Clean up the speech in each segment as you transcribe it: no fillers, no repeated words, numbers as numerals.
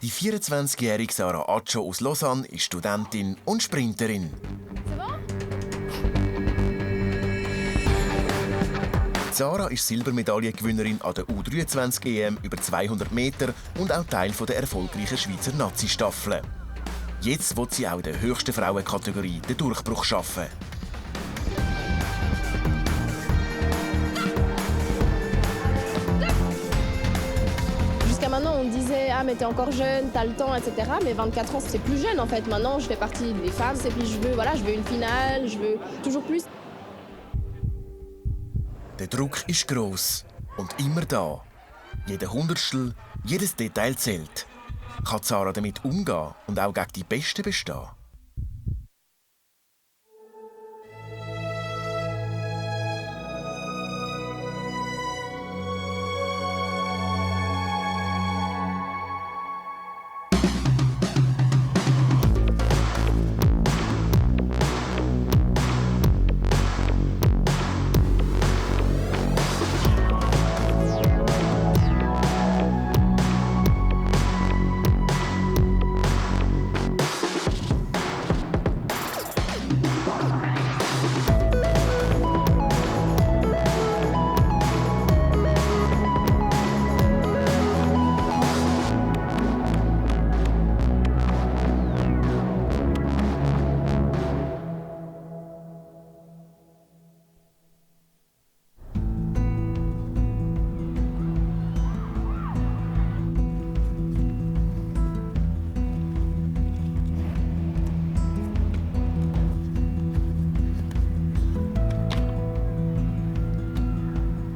Die 24-jährige Sarah Acho aus Lausanne ist Studentin und Sprinterin. Sarah ist Silbermedaillengewinnerin an der U23-EM über 200 Meter und auch Teil der erfolgreichen Schweizer Nazi-Staffel. Jetzt will sie auch in der höchsten Frauenkategorie den Durchbruch schaffen. Jusqu'à maintenant, on disait « Ah, mais t'es encore jeune, t'as le temps, etc. » Mais 24 ans, c'est plus jeune, en fait. Maintenant, je fais partie des femmes. Et puis, je veux une finale, je veux toujours plus. Der Druck ist gross und immer da. Jeder Hundertstel, jedes Detail zählt. Kann Sarah damit umgehen und auch gegen die Besten bestehen?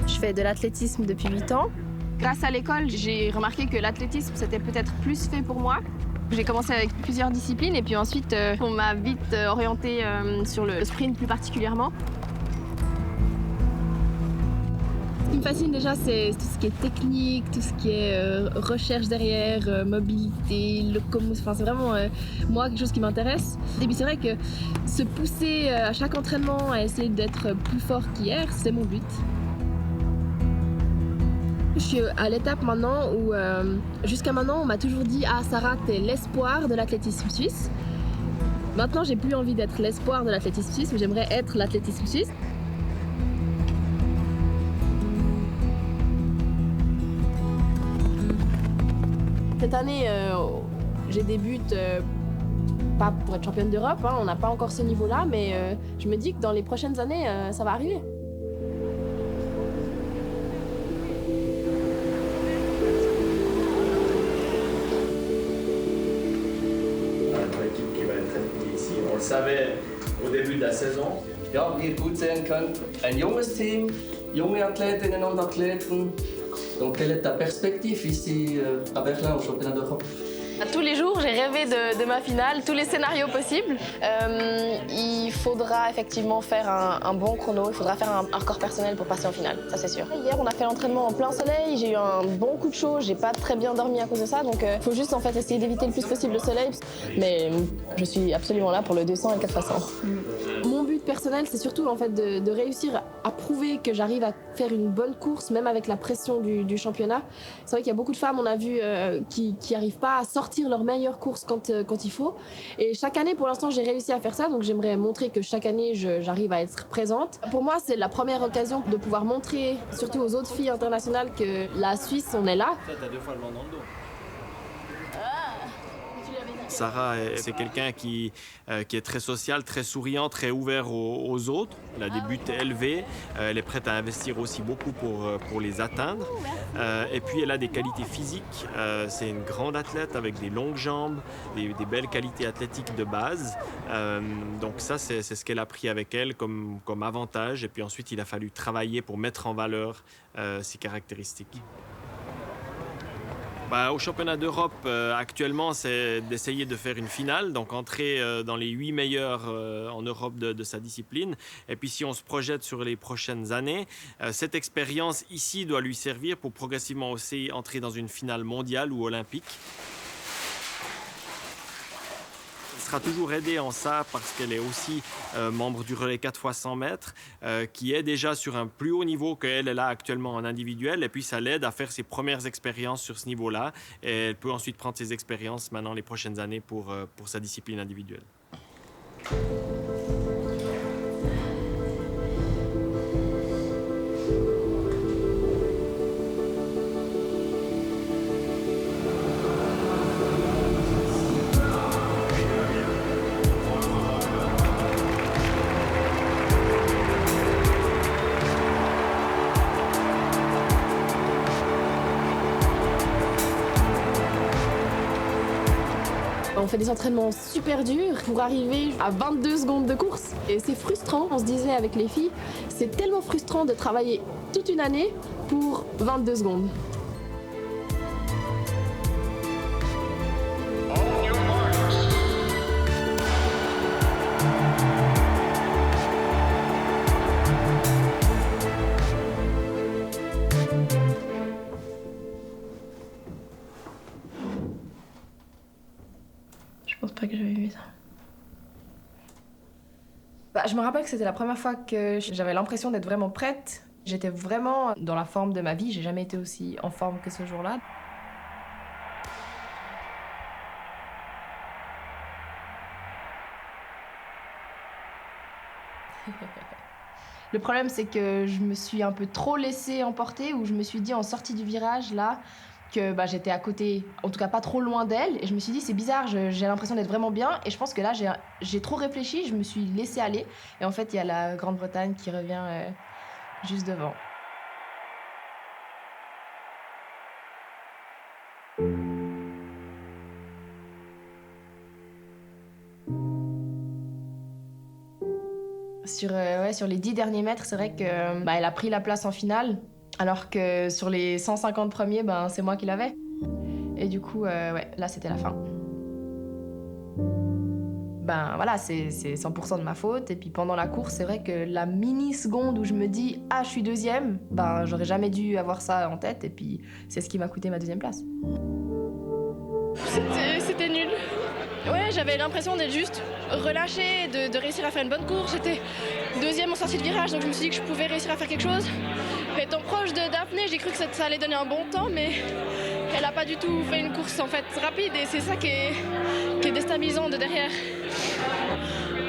Je fais de l'athlétisme depuis 8 ans. Grâce à l'école, j'ai remarqué que l'athlétisme, c'était peut-être plus fait pour moi. J'ai commencé avec plusieurs disciplines et puis ensuite, on m'a vite orientée sur le sprint plus particulièrement. Ce qui me fascine déjà, c'est tout ce qui est technique, tout ce qui est recherche derrière, mobilité, locomotion. Enfin, c'est vraiment, moi, quelque chose qui m'intéresse. Et puis c'est vrai que se pousser à chaque entraînement à essayer d'être plus fort qu'hier, c'est mon but. Je suis à l'étape maintenant où, jusqu'à maintenant, on m'a toujours dit « Ah, Sarah, t'es l'espoir de l'athlétisme suisse ». Maintenant, j'ai plus envie d'être l'espoir de l'athlétisme suisse, mais j'aimerais être l'athlétisme suisse. Cette année, j'ai des buts, pas pour être championne d'Europe, hein, on n'a pas encore ce niveau-là, mais je me dis que dans les prochaines années, ça va arriver. On le savait au début de la saison. Ja, wie ihr gut sehen könnt, ein junges Team, junge Athletinnen und Athleten. Donc, quelle est ta perspective ici à Berlin au championnat d'Europe? Tous les jours, j'ai rêvé de ma finale, tous les scénarios possibles. Il faudra effectivement faire un bon chrono, il faudra faire un record personnel pour passer en finale, ça c'est sûr. Hier, on a fait l'entraînement en plein soleil, j'ai eu un bon coup de chaud, j'ai pas très bien dormi à cause de ça, donc il faut juste en fait essayer d'éviter le plus possible le soleil. Mais je suis absolument là pour le 200 et le 4x100. Mon but personnel, c'est surtout en fait de réussir à prouver que j'arrive à faire une bonne course, même avec la pression du championnat. C'est vrai qu'il y a beaucoup de femmes, on a vu, qui n'arrivent pas à sortir leur meilleure course quand il faut. Et chaque année, pour l'instant, j'ai réussi à faire ça, donc j'aimerais montrer que chaque année, j'arrive à être présente. Pour moi, c'est la première occasion de pouvoir montrer, surtout aux autres filles internationales, que la Suisse, on est là. T'as 2 fois le vent dans le dos. Sarah, c'est quelqu'un qui est très social, très souriant, très ouvert aux autres. Elle a des buts élevés. Elle est prête à investir aussi beaucoup pour les atteindre. Et puis, elle a des qualités physiques. C'est une grande athlète avec des longues jambes, des belles qualités athlétiques de base. Donc ça, c'est ce qu'elle a pris avec elle comme avantage. Et puis ensuite, il a fallu travailler pour mettre en valeur ses caractéristiques. Au championnat d'Europe, actuellement, c'est d'essayer de faire une finale, donc entrer dans les 8 meilleurs en Europe de sa discipline. Et puis, si on se projette sur les prochaines années, cette expérience ici doit lui servir pour progressivement aussi entrer dans une finale mondiale ou olympique. Ce sera toujours aidée en ça parce qu'elle est aussi membre du relais 4x100 mètres, qui est déjà sur un plus haut niveau qu'elle est là actuellement en individuel. Et puis, ça l'aide à faire ses premières expériences sur ce niveau-là. Et elle peut ensuite prendre ses expériences maintenant les prochaines années pour sa discipline individuelle. On fait des entraînements super durs pour arriver à 22 secondes de course. Et c'est frustrant, on se disait avec les filles, c'est tellement frustrant de travailler toute une année pour 22 secondes. Je pense pas que j'avais vu ça. Je me rappelle que c'était la première fois que j'avais l'impression d'être vraiment prête. J'étais vraiment dans la forme de ma vie. J'ai jamais été aussi en forme que ce jour-là. Le problème, c'est que je me suis un peu trop laissée emporter, où je me suis dit en sortie du virage, là, que j'étais à côté, en tout cas pas trop loin d'elle, et je me suis dit c'est bizarre, j'ai l'impression d'être vraiment bien, et je pense que là j'ai trop réfléchi, je me suis laissée aller, et en fait il y a la Grande-Bretagne qui revient juste devant. Sur les 10 derniers mètres, c'est vrai que elle a pris la place en finale. Alors que sur les 150 premiers, c'est moi qui l'avais. Et du coup, là, c'était la fin. Voilà, c'est 100% de ma faute. Et puis pendant la course, c'est vrai que la mini-seconde où je me dis « Ah, je suis deuxième », j'aurais jamais dû avoir ça en tête. Et puis, c'est ce qui m'a coûté ma deuxième place. C'était nul. Ouais, j'avais l'impression d'être juste relâchée, de réussir à faire une bonne course. J'étais deuxième en sortie de virage, donc je me suis dit que je pouvais réussir à faire quelque chose. Étant proche de Daphné, j'ai cru que ça allait donner un bon temps, mais elle n'a pas du tout fait une course en fait rapide, et c'est ça qui est déstabilisant de derrière.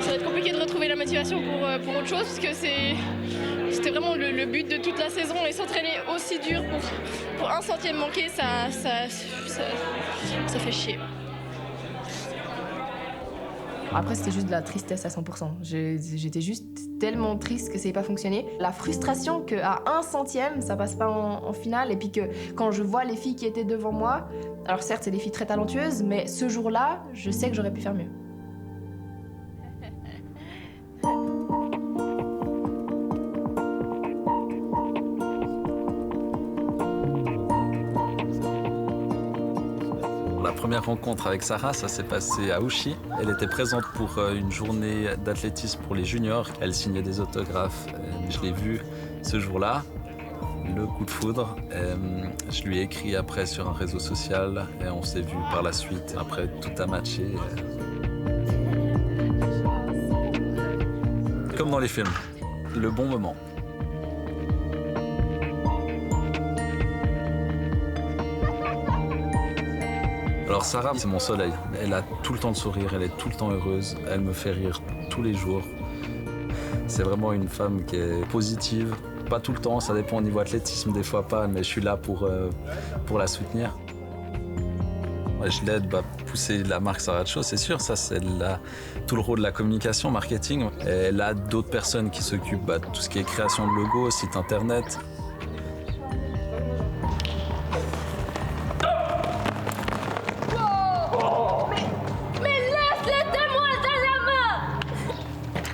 Ça va être compliqué de retrouver la motivation pour autre chose, parce que c'était vraiment le but de toute la saison, et s'entraîner aussi dur pour un centième manqué, ça fait chier. Après, c'était juste de la tristesse à 100%. J'étais juste tellement triste que ça n'ait pas fonctionné. La frustration qu'à un centième, ça passe pas en finale. Et puis que quand je vois les filles qui étaient devant moi, alors certes, c'est des filles très talentueuses, mais ce jour-là, je sais que j'aurais pu faire mieux. La première rencontre avec Sarah, ça s'est passé à Ouchy. Elle était présente pour une journée d'athlétisme pour les juniors. Elle signait des autographes. Je l'ai vue ce jour-là, le coup de foudre. Je lui ai écrit après sur un réseau social et on s'est vu par la suite. Après, tout a matché. Comme dans les films, le bon moment. Alors Sarah, c'est mon soleil. Elle a tout le temps le sourire, elle est tout le temps heureuse, elle me fait rire tous les jours. C'est vraiment une femme qui est positive. Pas tout le temps, ça dépend au niveau athlétisme, des fois pas, mais je suis là pour la soutenir. Je l'aide à pousser la marque Sarah de Show, c'est sûr, ça c'est tout le rôle de la communication, marketing. Et elle a d'autres personnes qui s'occupent de tout ce qui est création de logos, site internet.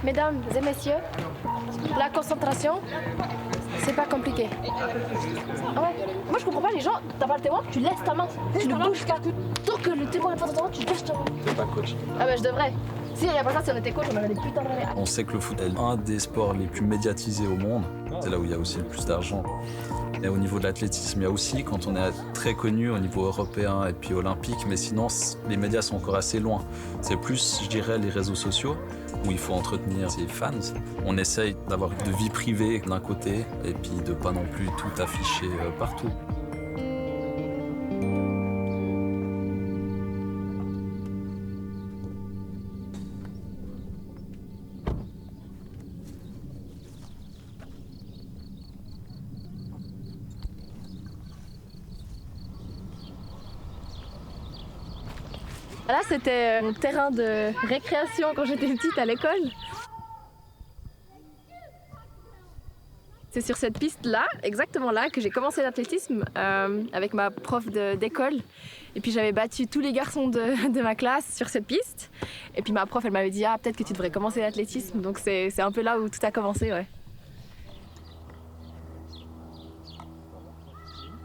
Mesdames et messieurs, la concentration, c'est pas compliqué. Ah ouais. Moi je comprends pas les gens, t'as pas le témoin, tu laisses ta main, tu ne bouges pas. Tant que le témoin est pas dans tu lèches ta main. Je suis pas coach. Ah je devrais. Si il n'y a pas ça, si on était coach, on aurait des putains de relais. On sait que le foot est un des sports les plus médiatisés au monde. C'est là où il y a aussi le plus d'argent. Et au niveau de l'athlétisme, il y a aussi, quand on est très connu au niveau européen et puis olympique, mais sinon, les médias sont encore assez loin. C'est plus, je dirais, les réseaux sociaux où il faut entretenir ses fans. On essaye d'avoir de vie privée d'un côté et puis de pas non plus tout afficher partout. Là, c'était mon terrain de récréation quand j'étais petite à l'école. C'est sur cette piste-là, exactement là, que j'ai commencé l'athlétisme avec ma prof d'école. Et puis j'avais battu tous les garçons de ma classe sur cette piste. Et puis ma prof, elle m'avait dit « Ah, peut-être que tu devrais commencer l'athlétisme ». Donc c'est un peu là où tout a commencé, ouais.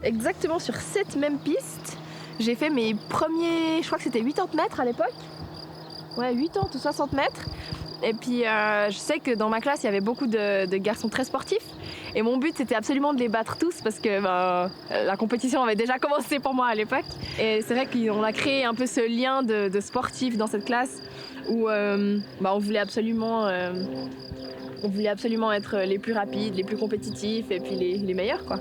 Exactement sur cette même piste, j'ai fait mes premiers, je crois que c'était 80 mètres à l'époque. Ouais, 80 ou 60 mètres. Et puis je sais que dans ma classe, il y avait beaucoup de garçons très sportifs. Et mon but, c'était absolument de les battre tous parce que la compétition avait déjà commencé pour moi à l'époque. Et c'est vrai qu'on a créé un peu ce lien de sportifs dans cette classe où on voulait absolument être les plus rapides, les plus compétitifs et puis les meilleurs, quoi.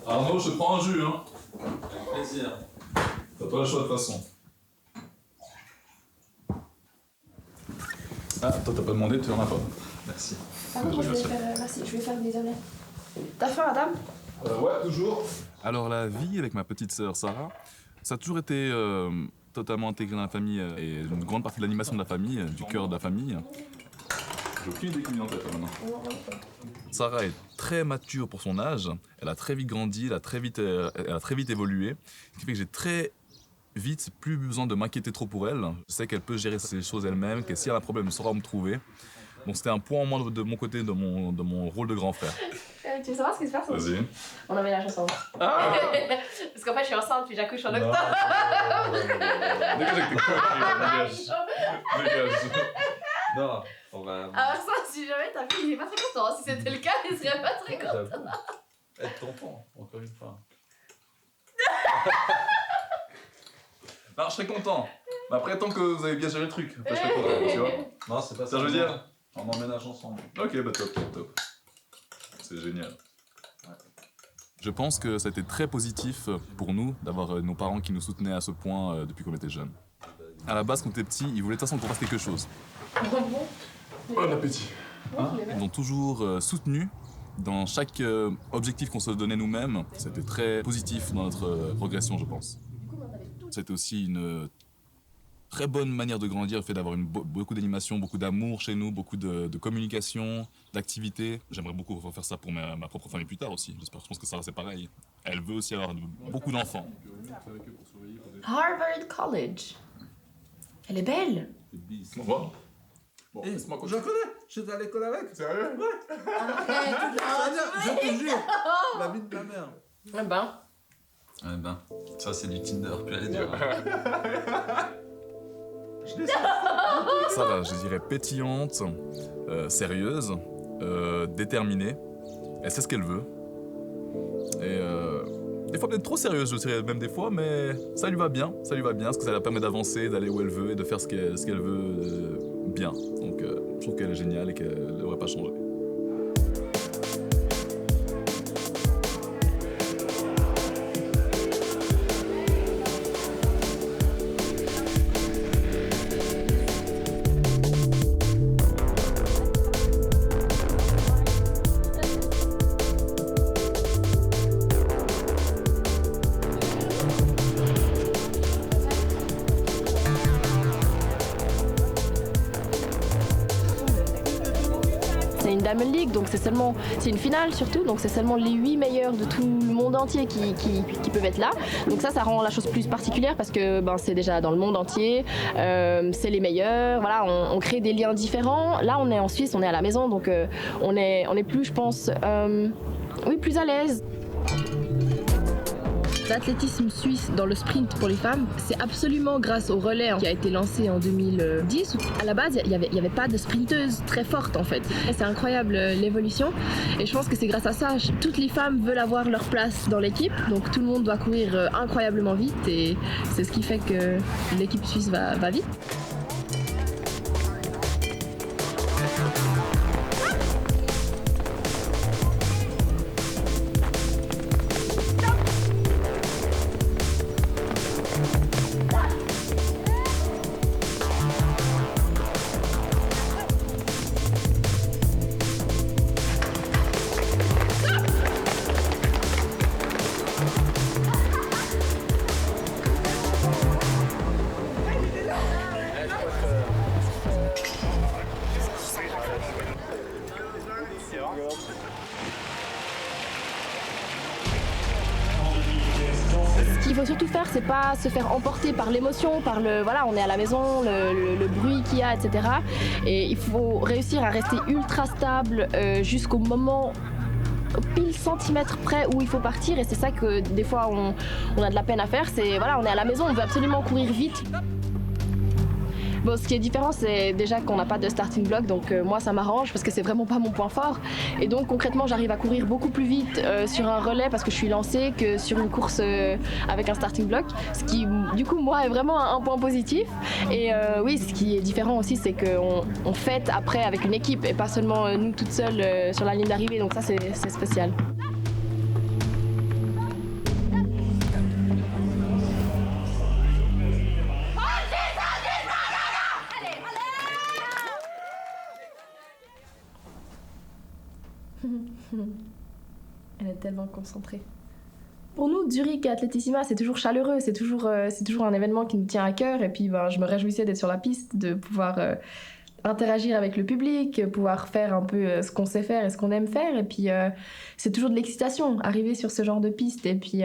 Arnaud, je te prends un jus, hein. Plaisir. T'as pas le choix de toute façon. Ah, toi t'as pas demandé, tu en as pas. Merci. Pardon, je vais faire des omelettes. T'as faim, Adam ? Ouais, toujours. Alors la vie avec ma petite sœur Sarah, ça a toujours été totalement intégré dans la famille et une grande partie de l'animation de la famille, du cœur de la famille. J'ai aucune idée qui me vient en tête là, maintenant. Sarah est très mature pour son âge, elle a très vite grandi, elle a très vite évolué, ce qui fait que j'ai très vite plus besoin de m'inquiéter trop pour elle. Je sais qu'elle peut gérer ses choses elle-même, que si elle a un problème, elle saura me trouver. Donc c'était un point en moins de mon côté, de mon rôle de grand frère. Tu veux savoir ce qui se passe? Vas-y. On emménage ensemble. Ah Parce qu'en fait, je suis enceinte puis j'accouche en octobre. Dégage avec tes conneries, dégage. Non, on va... Alors ça, si jamais ta fille, il est pas très content. Si c'était le cas, il serait pas très content. Être tonton, encore une fois. Non, je serais content. Mais après, tant que vous avez bien géré le truc, après je serais content, tu vois. Non, c'est pas Ça, je veux dire. On emménage ensemble. Ok, bah top. C'est génial. Ouais. Je pense que ça a été très positif pour nous d'avoir nos parents qui nous soutenaient à ce point depuis qu'on était jeunes. À la base, quand on était petits, ils voulaient de toute façon qu'on fasse quelque chose. Bon appétit. Ils nous ont toujours soutenus dans chaque objectif qu'on se donnait nous-mêmes. C'était très positif dans notre progression, je pense. C'était aussi une très bonne manière de grandir, le fait d'avoir beaucoup d'animation, beaucoup d'amour chez nous, beaucoup de communication, d'activité. J'aimerais beaucoup refaire ça pour ma propre famille plus tard aussi. Je pense que Sarah c'est pareil. Elle veut aussi avoir beaucoup d'enfants. Harvard College. Elle est belle. Bon, laisse-moi Je la connais, j'étais à l'école avec. Sérieux? Ouais. Je te jure, la vie de ma mère. Eh ben, ça c'est du Tinder, puis elle est dure. Sarah, je dirais pétillante, sérieuse, déterminée. Elle sait ce qu'elle veut. Et des fois peut-être trop sérieuse, je dirais même des fois, mais ça lui va bien, parce que ça la permet d'avancer, d'aller où elle veut et de faire ce qu'elle veut bien. Donc je trouve qu'elle est géniale et qu'elle ne devrait pas changer. C'est une Diamond League, donc c'est une finale surtout, donc c'est seulement les 8 meilleurs de tout le monde entier qui peuvent être là. Donc ça rend la chose plus particulière parce que c'est déjà dans le monde entier, c'est les meilleurs, voilà, on crée des liens différents. Là on est en Suisse, on est à la maison, donc on est plus, je pense, plus à l'aise. L'athlétisme suisse dans le sprint pour les femmes, c'est absolument grâce au relais qui a été lancé en 2010. À la base, il y avait pas de sprinteuse très forte en fait. C'est incroyable l'évolution et je pense que c'est grâce à ça. Toutes les femmes veulent avoir leur place dans l'équipe, donc tout le monde doit courir incroyablement vite et c'est ce qui fait que l'équipe suisse va vite. Ce qu'il faut surtout faire, c'est pas se faire emporter par l'émotion, par voilà, on est à la maison, le bruit qu'il y a, etc. Et il faut réussir à rester ultra stable jusqu'au moment pile centimètre près où il faut partir. Et c'est ça que des fois on a de la peine à faire. C'est voilà, on est à la maison, on veut absolument courir vite. Bon, ce qui est différent, c'est déjà qu'on n'a pas de starting block, donc moi ça m'arrange parce que c'est vraiment pas mon point fort. Et donc concrètement, j'arrive à courir beaucoup plus vite sur un relais parce que je suis lancée que sur une course avec un starting block. Ce qui, du coup, moi, est vraiment un point positif. Et oui, ce qui est différent aussi, c'est qu'on fête après avec une équipe et pas seulement nous toutes seules sur la ligne d'arrivée. Donc ça, c'est spécial. Elle est tellement concentrée. Pour nous, Zurich et Atletissima, c'est toujours chaleureux, c'est toujours un événement qui nous tient à cœur. Et puis, je me réjouissais d'être sur la piste, de pouvoir interagir avec le public, pouvoir faire un peu ce qu'on sait faire et ce qu'on aime faire. Et puis, c'est toujours de l'excitation, arriver sur ce genre de piste et puis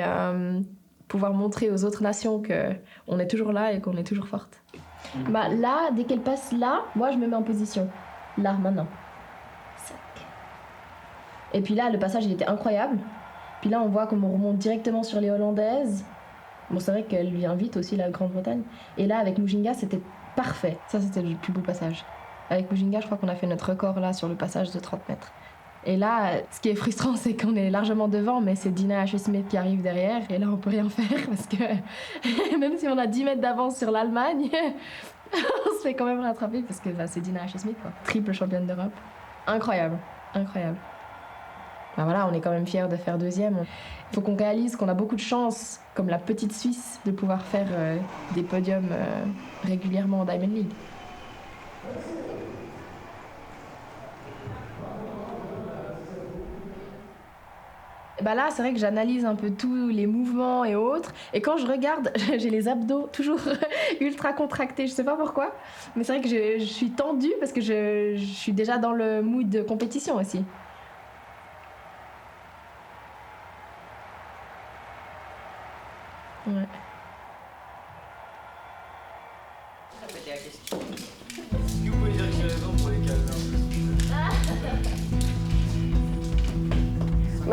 pouvoir montrer aux autres nations qu'on est toujours là et qu'on est toujours forte. Là, dès qu'elle passe là, moi, je me mets en position. Là, maintenant. Et puis là, le passage, il était incroyable. Puis là, on voit comme on remonte directement sur les Hollandaises. Bon, c'est vrai qu'elle vient vite aussi, la Grande-Bretagne. Et là, avec Mujinga, c'était parfait. Ça, c'était le plus beau passage. Avec Mujinga, je crois qu'on a fait notre record là sur le passage de 30 mètres. Et là, ce qui est frustrant, c'est qu'on est largement devant, mais c'est Dina H.Smith qui arrive derrière. Et là, on peut rien faire parce que même si on a 10 mètres d'avance sur l'Allemagne, on se fait quand même rattraper parce que c'est Dina H.Smith, quoi. Triple championne d'Europe. Incroyable, incroyable. Voilà, on est quand même fiers de faire deuxième. Il faut qu'on réalise qu'on a beaucoup de chance, comme la petite Suisse, de pouvoir faire des podiums régulièrement en Diamond League. Là, c'est vrai que j'analyse un peu tous les mouvements et autres. Et quand je regarde, j'ai les abdos toujours ultra contractés. Je sais pas pourquoi. Mais c'est vrai que je suis tendue parce que je suis déjà dans le mood de compétition aussi. Ouais. Répétez la question. Est-ce que vous pouvez dire que j'ai raison pour les câlins?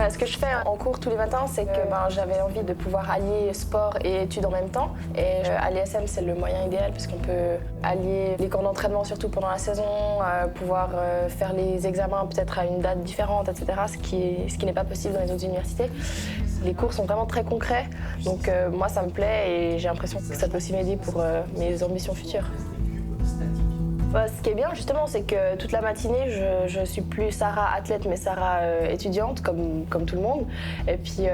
Ce que je fais en cours tous les matins, c'est que j'avais envie de pouvoir allier sport et études en même temps. Et à l'ESM, c'est le moyen idéal puisqu'on peut allier les camps d'entraînement, surtout pendant la saison, pouvoir faire les examens peut-être à une date différente, etc. Ce qui n'est pas possible dans les autres universités. Les cours sont vraiment très concrets, donc moi ça me plaît et j'ai l'impression que ça peut aussi m'aider pour mes ambitions futures. Ce qui est bien justement, c'est que toute la matinée, je suis plus Sarah athlète, mais Sarah étudiante, comme tout le monde. Et puis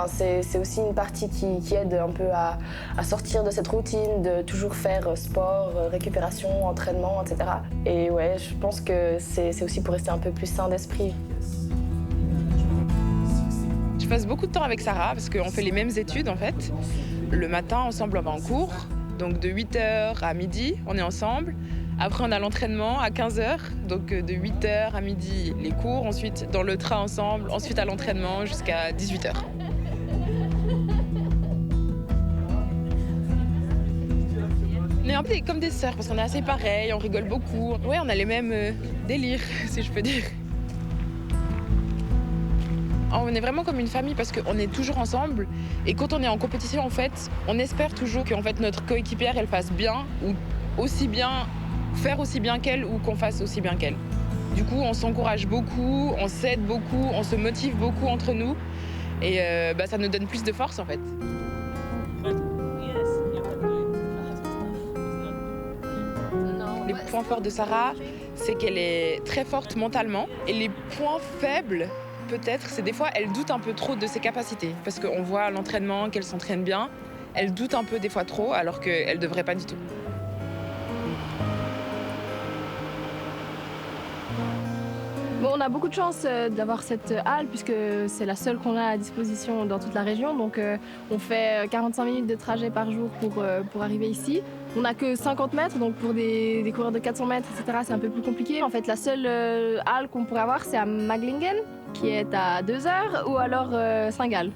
c'est aussi une partie qui aide un peu à sortir de cette routine, de toujours faire sport, récupération, entraînement, etc. Et ouais, je pense que c'est aussi pour rester un peu plus sain d'esprit. Je passe beaucoup de temps avec Sarah parce qu'on fait les mêmes études en fait. Le matin, ensemble, on va en cours. Donc de 8h à midi, on est ensemble. Après, on a l'entraînement à 15h. Donc de 8h à midi, les cours. Ensuite, dans le train ensemble. Ensuite, à l'entraînement jusqu'à 18h. On est un peu comme des sœurs parce qu'on est assez pareils, on rigole beaucoup. Ouais, on a les mêmes délires, si je peux dire. On est vraiment comme une famille parce qu'on est toujours ensemble. Et quand on est en compétition, en fait, on espère toujours que notre coéquipière, elle fasse bien ou aussi bien, faire aussi bien qu'elle ou qu'on fasse aussi bien qu'elle. Du coup, on s'encourage beaucoup, on s'aide beaucoup, on se motive beaucoup entre nous. Et ça nous donne plus de force, en fait. Les points forts de Sarah, c'est qu'elle est très forte mentalement. Et les points faibles, peut-être, c'est des fois, elle doute un peu trop de ses capacités. Parce qu'on voit à l'entraînement qu'elle s'entraîne bien. Elle doute un peu des fois trop, alors qu'elle ne devrait pas du tout. Bon, on a beaucoup de chance d'avoir cette halle puisque c'est la seule qu'on a à disposition dans toute la région. Donc on fait 45 minutes de trajet par jour pour arriver ici. On n'a que 50 mètres, donc pour des coureurs de 400 mètres, etc., c'est un peu plus compliqué. En fait, la seule halle qu'on pourrait avoir, c'est à Maglingen, qui est à 2 heures, ou alors Saint-Gall.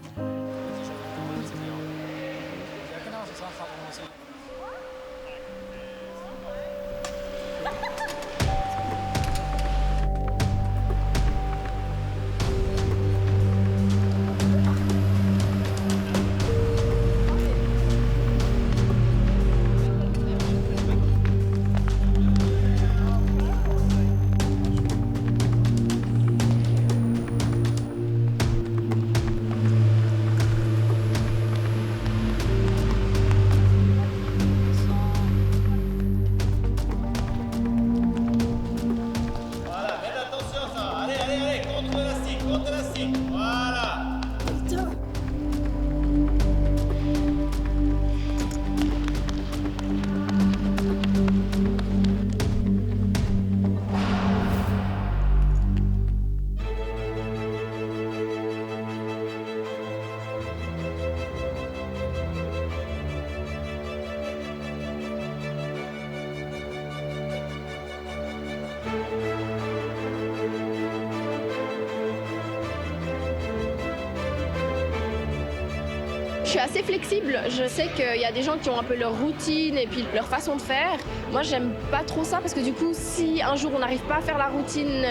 Je suis assez flexible. Je sais qu'il y a des gens qui ont un peu leur routine et puis leur façon de faire. Moi, j'aime pas trop ça parce que du coup, si un jour on n'arrive pas à faire la routine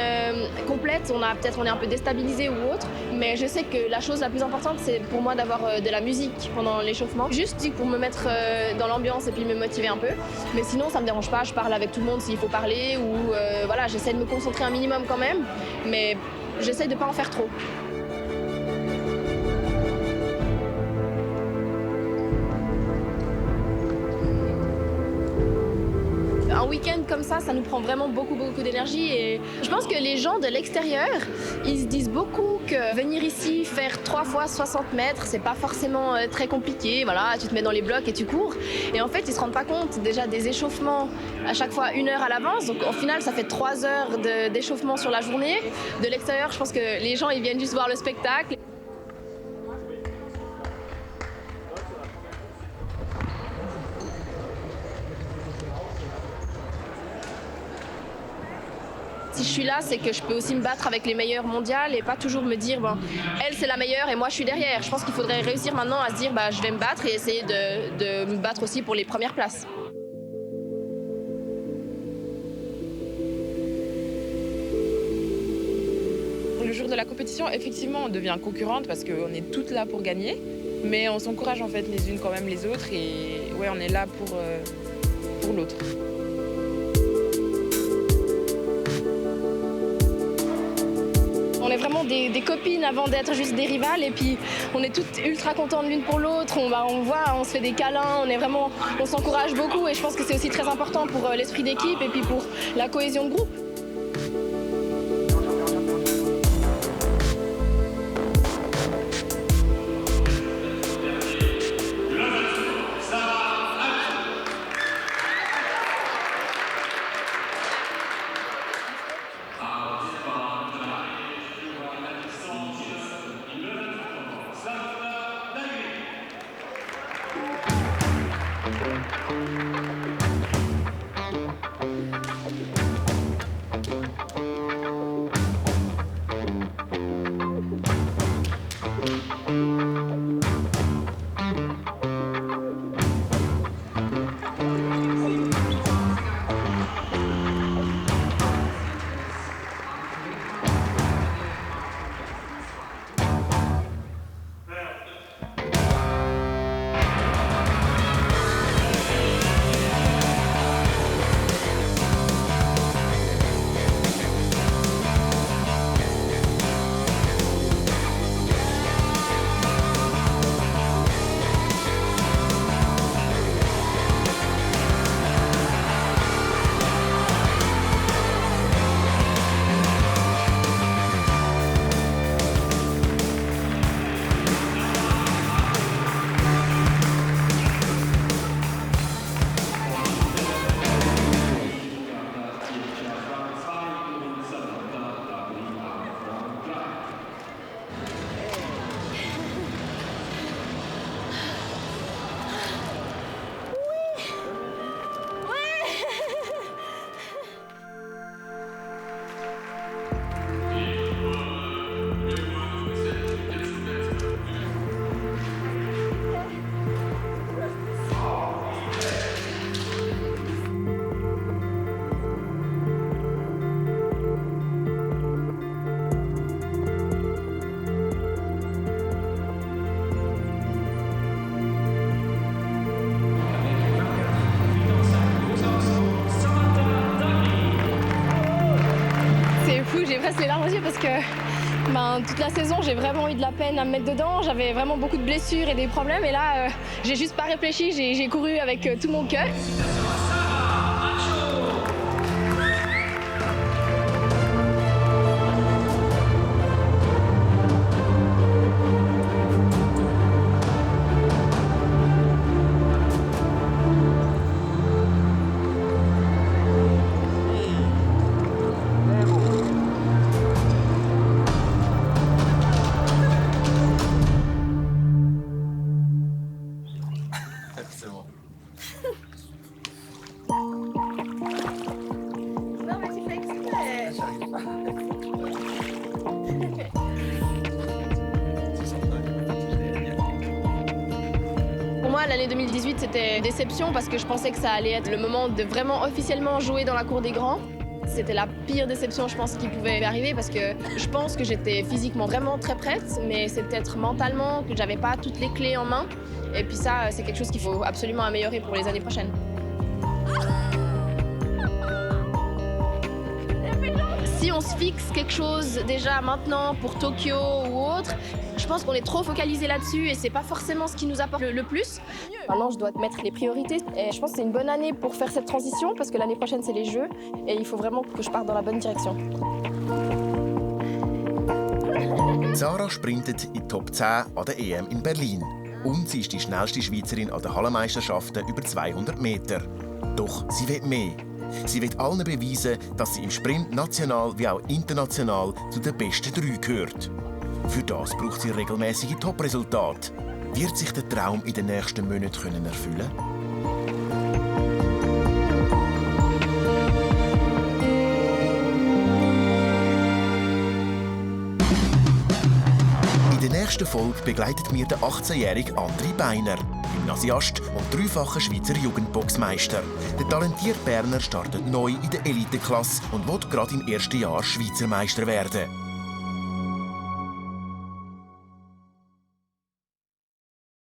complète, on est un peu déstabilisé ou autre. Mais je sais que la chose la plus importante, c'est pour moi d'avoir de la musique pendant l'échauffement. Juste pour me mettre dans l'ambiance et puis me motiver un peu. Mais sinon, ça me dérange pas. Je parle avec tout le monde s'il faut parler ou voilà, j'essaie de me concentrer un minimum quand même. Mais j'essaie de pas en faire trop. Un week-end comme ça nous prend vraiment beaucoup d'énergie et je pense que les gens de l'extérieur, ils se disent beaucoup que venir ici faire 3 fois 60 mètres, c'est pas forcément très compliqué. Voilà, tu te mets dans les blocs et tu cours. Et en fait, ils se rendent pas compte déjà des échauffements à chaque fois 1 heure à l'avance. Donc au final, ça fait 3 heures d'échauffement sur la journée. De l'extérieur, je pense que les gens, ils viennent juste voir le spectacle. Si je suis là, c'est que je peux aussi me battre avec les meilleures mondiales et pas toujours me dire bon, elle c'est la meilleure et moi je suis derrière. Je pense qu'il faudrait réussir maintenant à se dire je vais me battre et essayer de me battre aussi pour les premières places. Le jour de la compétition, effectivement, on devient concurrente parce qu'on est toutes là pour gagner, mais on s'encourage en fait les unes quand même les autres et ouais, on est là pour l'autre. On est vraiment des copines avant d'être juste des rivales et puis on est toutes ultra contentes l'une pour l'autre, on se fait des câlins, on s'encourage beaucoup et je pense que c'est aussi très important pour l'esprit d'équipe et puis pour la cohésion de groupe. Enfin, toute la saison, j'ai vraiment eu de la peine à me mettre dedans. J'avais vraiment beaucoup de blessures et des problèmes. Et là, j'ai juste pas réfléchi. J'ai couru avec tout mon cœur. C'est bon. Non, mais tu fais exprès. Pour moi, l'année 2018, c'était une déception parce que je pensais que ça allait être le moment de vraiment officiellement jouer dans la cour des grands. C'était la pire déception, je pense, qui pouvait arriver parce que je pense que j'étais physiquement vraiment très prête, mais c'est peut-être mentalement que j'avais pas toutes les clés en main. Et puis ça, c'est quelque chose qu'il faut absolument améliorer pour les années prochaines. Si on se fixe quelque chose déjà maintenant pour Tokyo ou autre, je pense qu'on est trop focalisé là-dessus et c'est pas forcément ce qui nous apporte le plus. Maintenant, je dois mettre les priorités et je pense que c'est une bonne année pour faire cette transition parce que l'année prochaine, c'est les Jeux et il faut vraiment que je parte dans la bonne direction. Sarah sprintet in die Top 10 an der EM in Berlin. Und sie ist die schnellste Schweizerin an den Hallenmeisterschaften über 200 Meter. Doch sie will mehr. Sie will allen beweisen, dass sie im Sprint national wie auch international zu den besten 3 gehört. Für das braucht sie regelmäßige Top-Resultate. Wird sich der Traum in den nächsten Monaten erfüllen? In der nächsten Folge begleitet mir der 18-jährige André Beiner, Gymnasiast und 3-facher Schweizer Jugendboxmeister. Der talentierte Berner startet neu in der Eliteklasse und will gerade im ersten Jahr Schweizer Meister werden.